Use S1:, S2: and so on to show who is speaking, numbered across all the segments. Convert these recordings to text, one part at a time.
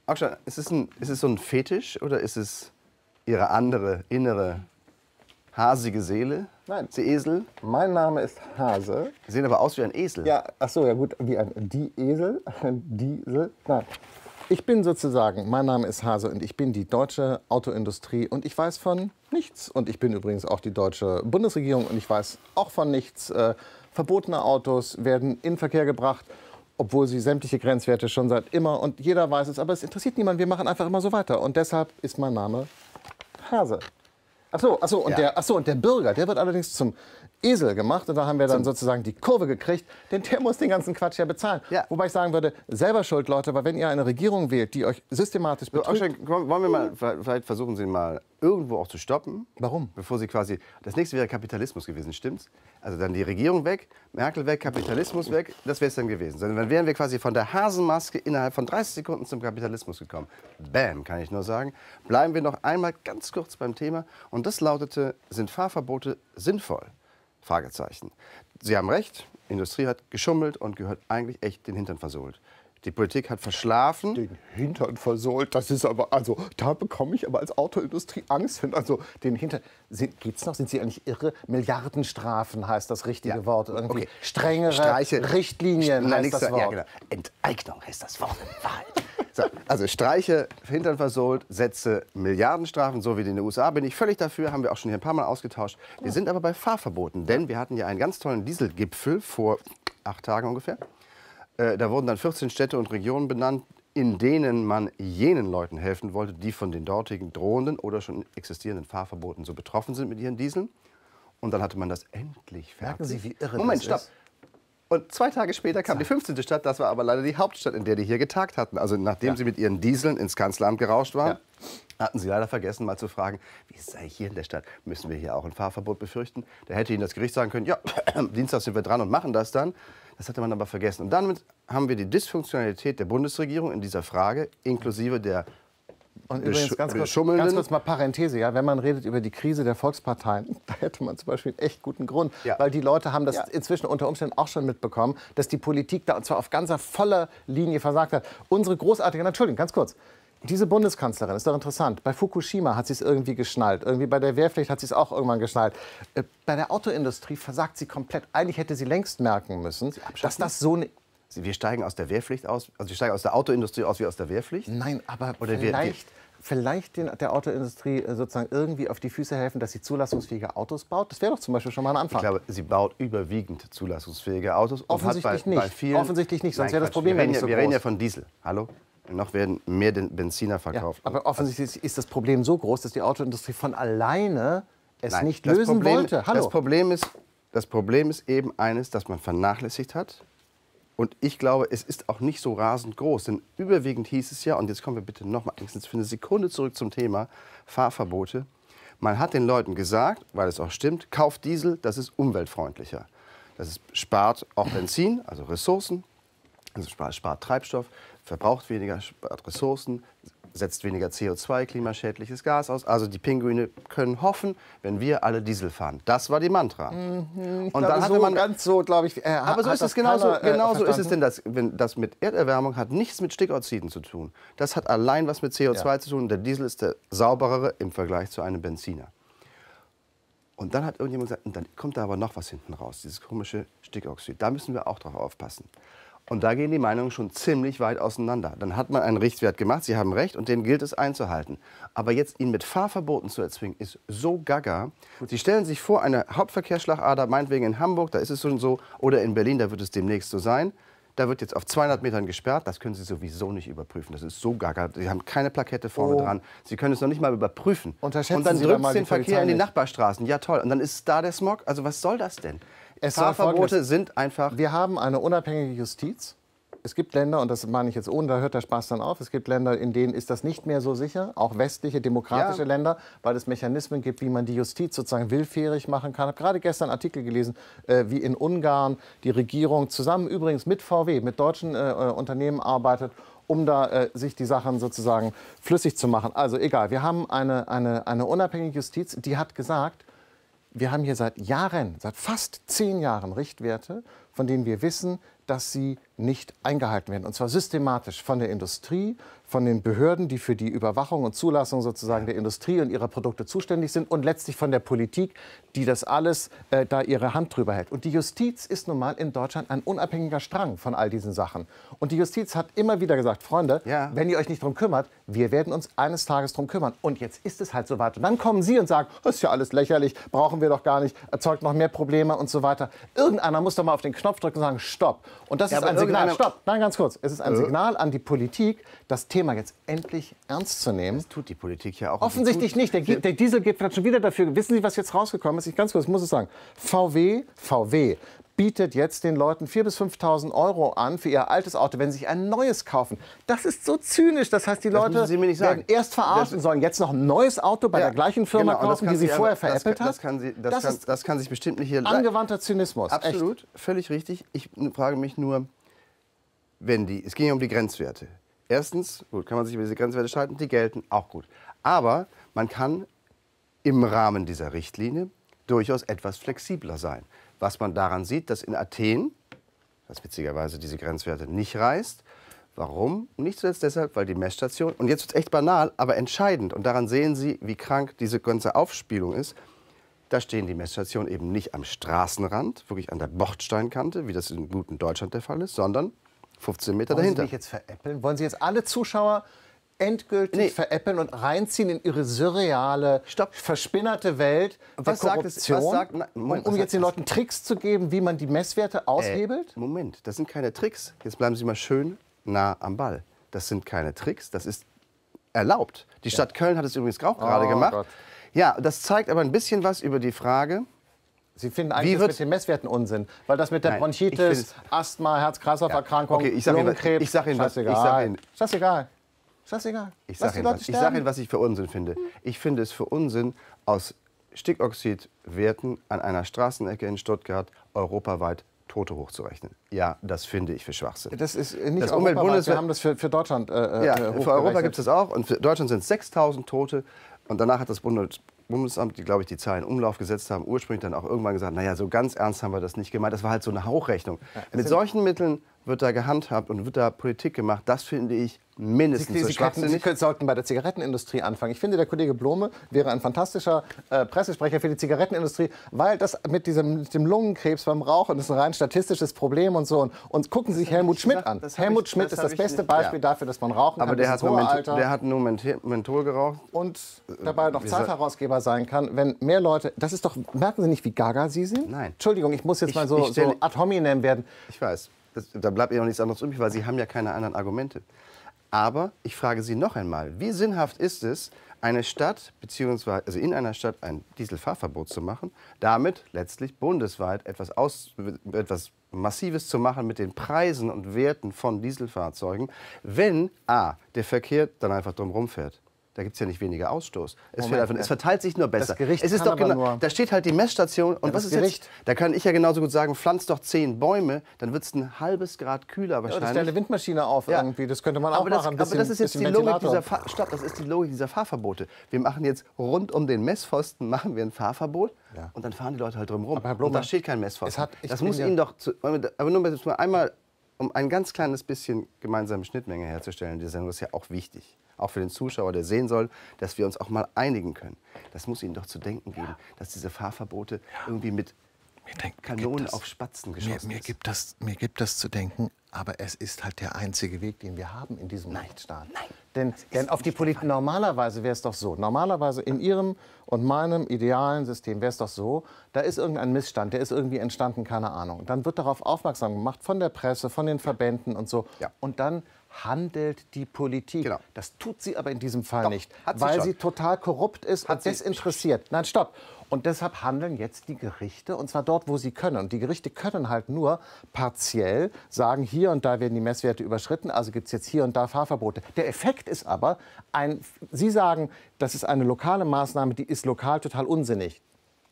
S1: Augstein, ist es so ein Fetisch oder ist es Ihre andere, innere, hasige Seele?
S2: Nein.
S1: Sie Esel?
S2: Mein Name ist Hase.
S1: Sie sehen aber aus wie ein Esel.
S2: Ja, ach so, ja gut, wie ein Diesel. Ein Diesel. Nein. Ich bin sozusagen, mein Name ist Hase und ich bin die deutsche Autoindustrie und ich weiß von nichts. Und ich bin übrigens auch die deutsche Bundesregierung und ich weiß auch von nichts. Verbotene Autos werden in Verkehr gebracht, obwohl sie sämtliche Grenzwerte schon seit immer und jeder weiß es, aber es interessiert niemanden. Wir machen einfach immer so weiter und deshalb ist mein Name Hase. Ach so, und der Bürger, der wird allerdings zum Esel gemacht und da haben wir dann sozusagen die Kurve gekriegt, denn der muss den ganzen Quatsch ja bezahlen. Ja. Wobei ich sagen würde, selber schuld, Leute, weil wenn ihr eine Regierung wählt, die euch systematisch betrügt...
S1: Wollen wir mal, vielleicht versuchen Sie mal irgendwo auch zu stoppen.
S2: Warum?
S1: Bevor Sie quasi, das nächste wäre Kapitalismus gewesen, stimmt's? Also dann die Regierung weg, Merkel weg, Kapitalismus weg, das wäre es dann gewesen. Dann wären wir quasi von der Hasenmaske innerhalb von 30 Sekunden zum Kapitalismus gekommen. Bam, kann ich nur sagen. Bleiben wir noch einmal ganz kurz beim Thema und das lautete, sind Fahrverbote sinnvoll? Fragezeichen. Sie haben recht, Industrie hat geschummelt und gehört eigentlich echt den Hintern versohlt. Die Politik hat verschlafen.
S2: Den Hintern versohlt, das ist aber, also da bekomme ich aber als Autoindustrie Angst. Also den Hintern, geht's noch, sind Sie eigentlich irre? Milliardenstrafen heißt das richtige Wort. Irgendwie. Okay. Strengere Richtlinien heißt das Wort. Ja, genau.
S1: Enteignung heißt das Wort in Wahrheit. So, also Streiche, Hintern versohlt, Sätze, Milliardenstrafen, so wie in den USA, bin ich völlig dafür, haben wir auch schon hier ein paar Mal ausgetauscht. Wir sind aber bei Fahrverboten, denn wir hatten ja einen ganz tollen Dieselgipfel vor 8 Tagen ungefähr. Da wurden dann 14 Städte und Regionen benannt, in denen man jenen Leuten helfen wollte, die von den dortigen drohenden oder schon existierenden Fahrverboten so betroffen sind mit ihren Dieseln. Und dann hatte man das endlich fertig.
S2: Merken Sie, wie irre
S1: Moment,
S2: das
S1: stopp.
S2: ist?
S1: Und 2 Tage später kam die 15. Stadt, das war aber leider die Hauptstadt, in der die hier getagt hatten. Also nachdem sie mit ihren Dieseln ins Kanzleramt gerauscht waren, hatten sie leider vergessen, mal zu fragen, wie sei hier in der Stadt, müssen wir hier auch ein Fahrverbot befürchten? Da hätte ihnen das Gericht sagen können, ja, Dienstag sind wir dran und machen das dann. Das hatte man aber vergessen. Und damit haben wir die Dysfunktionalität der Bundesregierung in dieser Frage, inklusive der
S2: und übrigens ganz kurz mal Parenthese, ja, wenn man redet über die Krise der Volksparteien, da hätte man zum Beispiel einen echt guten Grund, weil die Leute haben das inzwischen unter Umständen auch schon mitbekommen, dass die Politik da und zwar auf ganzer voller Linie versagt hat. Unsere großartige, Entschuldigung, ganz kurz, diese Bundeskanzlerin, ist doch interessant, bei Fukushima hat sie es irgendwie geschnallt, irgendwie bei der Wehrpflicht hat sie es auch irgendwann geschnallt. Bei der Autoindustrie versagt sie komplett. Eigentlich hätte sie längst merken müssen, dass das so eine...
S1: Wir steigen aus der Wehrpflicht aus, also wir steigen aus der Autoindustrie aus wie aus der Wehrpflicht?
S2: Nein, aber vielleicht der Autoindustrie sozusagen irgendwie auf die Füße helfen, dass sie zulassungsfähige Autos baut. Das wäre doch zum Beispiel schon mal ein Anfang.
S1: Ich glaube, sie baut überwiegend zulassungsfähige Autos.
S2: Offensichtlich
S1: und hat bei vielen,
S2: Offensichtlich nicht, sonst wäre das Problem ja nicht so groß.
S1: Wir reden ja von Diesel. Hallo? Noch werden mehr Benziner verkauft.
S2: Ja, aber offensichtlich ist das Problem so groß, dass die Autoindustrie von alleine es nicht lösen wollte. Hallo?
S1: Das Problem ist eben eines, das man vernachlässigt hat. Und ich glaube, es ist auch nicht so rasend groß. Denn überwiegend hieß es ja, und jetzt kommen wir bitte noch mal für eine Sekunde zurück zum Thema Fahrverbote. Man hat den Leuten gesagt, weil es auch stimmt, kauft Diesel, das ist umweltfreundlicher. Spart auch Benzin, also Ressourcen, also spart Treibstoff, verbraucht weniger, spart Ressourcen, setzt weniger CO2, klimaschädliches Gas aus. Also die Pinguine können hoffen, wenn wir alle Diesel fahren. Das war die Mantra.
S2: Und dann hatte man ganz so, glaube ich.
S1: Aber so ist es genauso ist es denn das mit Erderwärmung hat nichts mit Stickoxiden zu tun. Das hat allein was mit CO2 zu tun. Der Diesel ist der sauberere im Vergleich zu einem Benziner. Und dann hat irgendjemand gesagt, und dann kommt da aber noch was hinten raus, dieses komische Stickoxid. Da müssen wir auch drauf aufpassen. Und da gehen die Meinungen schon ziemlich weit auseinander. Dann hat man einen Richtwert gemacht, Sie haben recht, und den gilt es einzuhalten. Aber jetzt ihn mit Fahrverboten zu erzwingen, ist so gaga. Sie stellen sich vor, eine Hauptverkehrsschlagader, meinetwegen in Hamburg, da ist es schon so, oder in Berlin, da wird es demnächst so sein. Da wird jetzt auf 200 Metern gesperrt, das können Sie sowieso nicht überprüfen. Das ist so gaga. Sie haben keine Plakette vorne dran. Sie können es noch nicht mal überprüfen. Und dann drückt es den Verkehr in die Nachbarstraßen. Ja toll. Und dann ist da der Smog. Also was soll das denn? Fahrverbote sind einfach...
S2: Wir haben eine unabhängige Justiz. Es gibt Länder, und das meine ich jetzt ohne, da hört der Spaß dann auf, es gibt Länder, in denen ist das nicht mehr so sicher, auch westliche, demokratische Länder, weil es Mechanismen gibt, wie man die Justiz sozusagen willfährig machen kann. Ich habe gerade gestern einen Artikel gelesen, wie in Ungarn die Regierung zusammen übrigens mit VW, mit deutschen Unternehmen arbeitet, um da sich die Sachen sozusagen flüssig zu machen. Also egal, wir haben eine unabhängige Justiz, die hat gesagt, wir haben hier seit Jahren, seit fast 10 Jahren Richtwerte von denen wir wissen, dass sie nicht eingehalten werden. Und zwar systematisch von der Industrie, von den Behörden, die für die Überwachung und Zulassung sozusagen der Industrie und ihrer Produkte zuständig sind und letztlich von der Politik, die das alles da ihre Hand drüber hält. Und die Justiz ist nun mal in Deutschland ein unabhängiger Strang von all diesen Sachen. Und die Justiz hat immer wieder gesagt, Freunde, wenn ihr euch nicht drum kümmert, wir werden uns eines Tages drum kümmern. Und jetzt ist es halt so weit. Und dann kommen Sie und sagen, das ist ja alles lächerlich, brauchen wir doch gar nicht, erzeugt noch mehr Probleme und so weiter. Irgendeiner muss doch mal auf den Knopf drücken und sagen, stopp. Und das ist ein Signal, stopp, nein, ganz kurz. Es ist ein Signal an die Politik, das Thema jetzt endlich ernst zu nehmen.
S1: Das tut die Politik ja auch.
S2: Offensichtlich nicht. Der Diesel geht vielleicht schon wieder dafür. Wissen Sie, was jetzt rausgekommen ist? Ganz kurz, ich muss es sagen. VW bietet jetzt den Leuten 4.000 bis 5.000 Euro an für ihr altes Auto, wenn sie sich ein neues kaufen. Das ist so zynisch. Das heißt, die Leute werden erst verarscht und sollen jetzt noch ein neues Auto bei der gleichen Firma kaufen, die sie vorher veräppelt hat.
S1: Das kann sich bestimmt nicht hier...
S2: Angewandter Zynismus.
S1: Absolut, echt. Völlig richtig. Ich frage mich nur, es ging ja um die Grenzwerte. Erstens, gut, kann man sich über diese Grenzwerte streiten, die gelten, auch gut. Aber man kann im Rahmen dieser Richtlinie durchaus etwas flexibler sein. Was man daran sieht, dass in Athen, was witzigerweise diese Grenzwerte nicht reißt, warum? Nicht zuletzt deshalb, weil die Messstation, und jetzt wird es echt banal, aber entscheidend, und daran sehen Sie, wie krank diese ganze Aufspielung ist, da stehen die Messstationen eben nicht am Straßenrand, wirklich an der Bordsteinkante, wie das in gutem Deutschland der Fall ist, sondern 15 Meter dahinter.
S2: Wollen Sie mich jetzt veräppeln? Wollen Sie jetzt alle Zuschauer endgültig veräppeln und reinziehen in Ihre surreale, verspinnerte Welt der Korruption, um jetzt den Leuten Tricks zu geben, wie man die Messwerte aushebelt?
S1: Moment, das sind keine Tricks. Jetzt bleiben Sie mal schön nah am Ball. Das sind keine Tricks, das ist erlaubt. Die Stadt Köln hat es übrigens auch gerade gemacht. Gott. Ja, das zeigt aber ein bisschen was über die Frage...
S2: Sie finden eigentlich das mit den Messwerten Unsinn, weil das mit der Bronchitis, Asthma, Herz-Kreislauf-Erkrankung, Lungenkrebs,
S1: ich sage Ihnen, was ich für Unsinn finde. Ich finde es für Unsinn, aus Stickoxidwerten an einer Straßenecke in Stuttgart europaweit Tote hochzurechnen. Ja, das finde ich für Schwachsinn.
S2: Das ist nicht das europaweit, wir haben das für Deutschland
S1: für Europa gibt es das auch. Und für Deutschland sind es 6.000 Tote. Und danach hat das Bundesamt, die, glaube ich, die Zahlen in Umlauf gesetzt haben, ursprünglich dann auch irgendwann gesagt, naja, so ganz ernst haben wir das nicht gemeint. Das war halt so eine Hochrechnung. Mit solchen Mitteln wird da gehandhabt und wird da Politik gemacht. Das finde ich mindestens so schwachsinnig.
S2: Sie sollten bei der Zigarettenindustrie anfangen. Ich finde, der Kollege Blome wäre ein fantastischer Pressesprecher für die Zigarettenindustrie, weil das mit dem Lungenkrebs beim Rauchen ist ein rein statistisches Problem und so. Und gucken Sie sich Helmut Schmidt an. Helmut Schmidt ist das beste Beispiel dafür, dass man rauchen kann.
S1: Aber der hat nur Menthol geraucht.
S2: Und dabei noch Zeitherausgeber sein kann, wenn mehr Leute... Das ist doch... Merken Sie nicht, wie gaga Sie sind?
S1: Nein.
S2: Entschuldigung, ich muss jetzt mal so ad hominem werden.
S1: Ich weiß. Da bleibt Ihnen auch nichts anderes übrig, weil Sie haben ja keine anderen Argumente. Aber ich frage Sie noch einmal, wie sinnhaft ist es, eine Stadt, beziehungsweise in einer Stadt ein Dieselfahrverbot zu machen, damit letztlich bundesweit etwas Massives zu machen mit den Preisen und Werten von Dieselfahrzeugen, wenn der Verkehr dann einfach drumherum fährt. Da gibt es ja nicht weniger Ausstoß. Es verteilt sich nur besser.
S2: Das Gericht
S1: es ist doch genau, da steht halt die Messstation. Und was ist jetzt? Da kann ich ja genauso gut sagen, pflanzt doch 10 Bäume, dann wird es ein halbes Grad kühler wahrscheinlich.
S2: Oder stell eine Windmaschine auf irgendwie. Das könnte man auch machen.
S1: Aber das ist jetzt die Logik dieser Fahrverbote. Wir machen jetzt rund um den Messpfosten machen wir ein Fahrverbot und dann fahren die Leute halt drumherum. Und da steht kein Messpfosten. Das muss Ihnen doch... Aber nur einmal, um ein ganz kleines bisschen gemeinsame Schnittmenge herzustellen, die Sendung ist ja auch wichtig. Auch für den Zuschauer, der sehen soll, dass wir uns auch mal einigen können. Das muss Ihnen doch zu denken geben, dass diese Fahrverbote irgendwie mit Kanonen auf Spatzen geschossen sind.
S2: Mir gibt das zu denken, aber es ist halt der einzige Weg, den wir haben in diesem Rechtsstaat. Denn auf die Politik, normalerweise wäre es doch so, normalerweise in Ihrem und meinem idealen System wäre es doch so, da ist irgendein Missstand, der ist irgendwie entstanden, keine Ahnung. Dann wird darauf aufmerksam gemacht von der Presse, von den Verbänden und so. Ja. Und dann handelt die Politik. Genau. Das tut sie aber in diesem Fall nicht, weil sie total korrupt ist und desinteressiert. Nein, stopp. Und deshalb handeln jetzt die Gerichte, und zwar dort, wo sie können. Und die Gerichte können halt nur partiell sagen, hier und da werden die Messwerte überschritten, also gibt es jetzt hier und da Fahrverbote. Der Effekt ist aber, Sie sagen, das ist eine lokale Maßnahme, die ist lokal total unsinnig.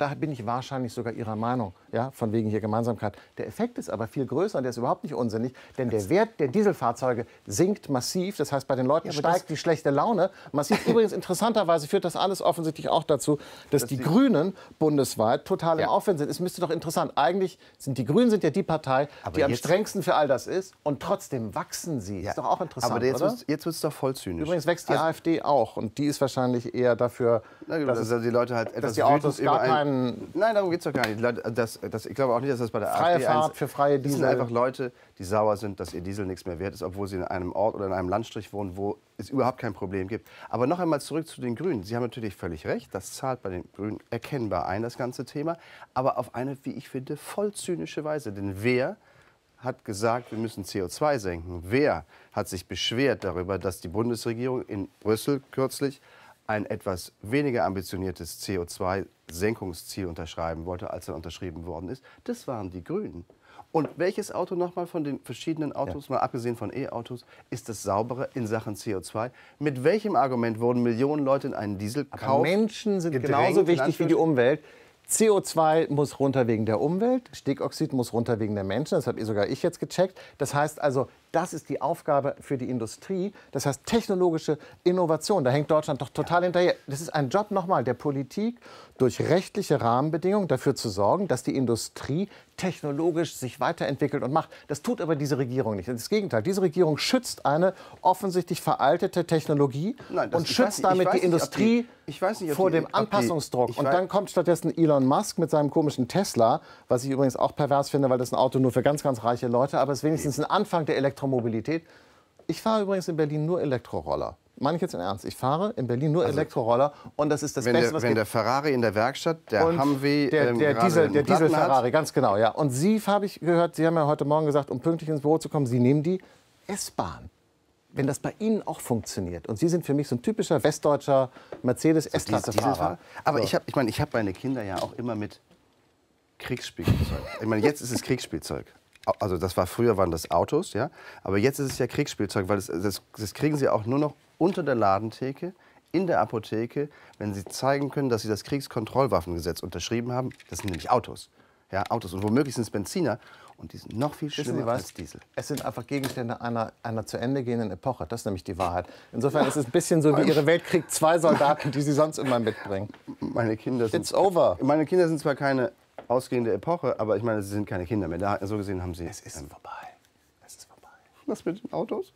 S2: da bin ich wahrscheinlich sogar Ihrer Meinung, ja, von wegen hier Gemeinsamkeit. Der Effekt ist aber viel größer und der ist überhaupt nicht unsinnig, denn der Wert der Dieselfahrzeuge sinkt massiv. Das heißt, bei den Leuten steigt die schlechte Laune massiv. Übrigens, interessanterweise führt das alles offensichtlich auch dazu, dass die Grünen bundesweit total im Aufwind sind. Es müsste doch interessant. Eigentlich sind die Grünen ja die Partei, die am strengsten für all das ist. Und trotzdem wachsen sie. Ist doch auch interessant,
S1: aber
S2: oder?
S1: Jetzt wird es doch voll zynisch.
S2: Übrigens wächst die AfD auch. Und die ist wahrscheinlich eher dafür,
S1: dass die Leute halt etwas
S2: dass die Autos gar keinen...
S1: Nein, darum geht es doch gar nicht. Ich glaube auch nicht, dass das bei der AfD...
S2: Freie Fahrt für freie Diesel.
S1: Das sind einfach Leute, die sauer sind, dass ihr Diesel nichts mehr wert ist, obwohl sie in einem Ort oder in einem Landstrich wohnen, wo es überhaupt kein Problem gibt. Aber noch einmal zurück zu den Grünen. Sie haben natürlich völlig recht. Das zahlt bei den Grünen erkennbar ein, das ganze Thema. Aber auf eine, wie ich finde, voll zynische Weise. Denn wer hat gesagt, wir müssen CO2 senken? Wer hat sich beschwert darüber, dass die Bundesregierung in Brüssel kürzlich ein etwas weniger ambitioniertes CO2-Senkungsziel unterschreiben wollte, als er unterschrieben worden ist? Das waren die Grünen. Und welches Auto nochmal von den verschiedenen Autos, mal abgesehen von E-Autos, ist das saubere in Sachen CO2? Mit welchem Argument wurden Millionen Leute in einen Diesel kaufen?
S2: Aber Menschen sind genauso wichtig wie die Umwelt. CO2 muss runter wegen der Umwelt, Stickoxid muss runter wegen der Menschen, das habe sogar ich jetzt gecheckt. Das heißt also, das ist die Aufgabe für die Industrie, das heißt technologische Innovation. Da hängt Deutschland doch total hinterher. Das ist ein Job nochmal der Politik, durch rechtliche Rahmenbedingungen dafür zu sorgen, dass die Industrie technologisch sich weiterentwickelt und macht. Das tut aber diese Regierung nicht. Das Gegenteil, diese Regierung schützt eine offensichtlich veraltete Technologie und schützt damit die Industrie vor dem Anpassungsdruck. Und dann kommt stattdessen Elon Musk mit seinem komischen Tesla, was ich übrigens auch pervers finde, weil das ein Auto nur für ganz, ganz reiche Leute, aber es ist wenigstens ein Anfang der Elektromobilität. Ich fahre übrigens in Berlin nur Elektroroller. Meine ich jetzt im Ernst. Ich fahre in Berlin nur Elektroroller und das ist das Beste, was
S1: geht. Wenn der Ferrari in der Werkstatt, der Humvee,
S2: der Diesel-Ferrari, ganz genau, ja. Und Sie, habe ich gehört, Sie haben ja heute Morgen gesagt, um pünktlich ins Büro zu kommen, Sie nehmen die S-Bahn. Wenn das bei Ihnen auch funktioniert und Sie sind für mich so ein typischer westdeutscher Mercedes-S-Klasse-Fahrer.
S1: Aber so. Ich meine, ich habe meine Kinder ja auch immer mit Kriegsspielzeug. Ich meine, jetzt ist es Kriegsspielzeug. Also früher waren das Autos, ja, aber jetzt ist es ja Kriegsspielzeug, weil das kriegen sie auch nur noch unter der Ladentheke, in der Apotheke, wenn sie zeigen können, dass sie das Kriegskontrollwaffengesetz unterschrieben haben. Das sind nämlich Autos, ja, Autos und womöglich sind es Benziner und die sind noch viel schlimmer als Diesel.
S2: Es sind einfach Gegenstände einer zu Ende gehenden Epoche, das ist nämlich die Wahrheit. Insofern ist es ein bisschen so wie Ihre Weltkrieg-II-Soldaten, die Sie sonst immer mitbringen.
S1: Meine Kinder sind zwar keine ausgehende Epoche, aber ich meine, sie sind keine Kinder mehr. So gesehen haben sie...
S2: Es ist vorbei. Es ist vorbei.
S1: Was mit den Autos?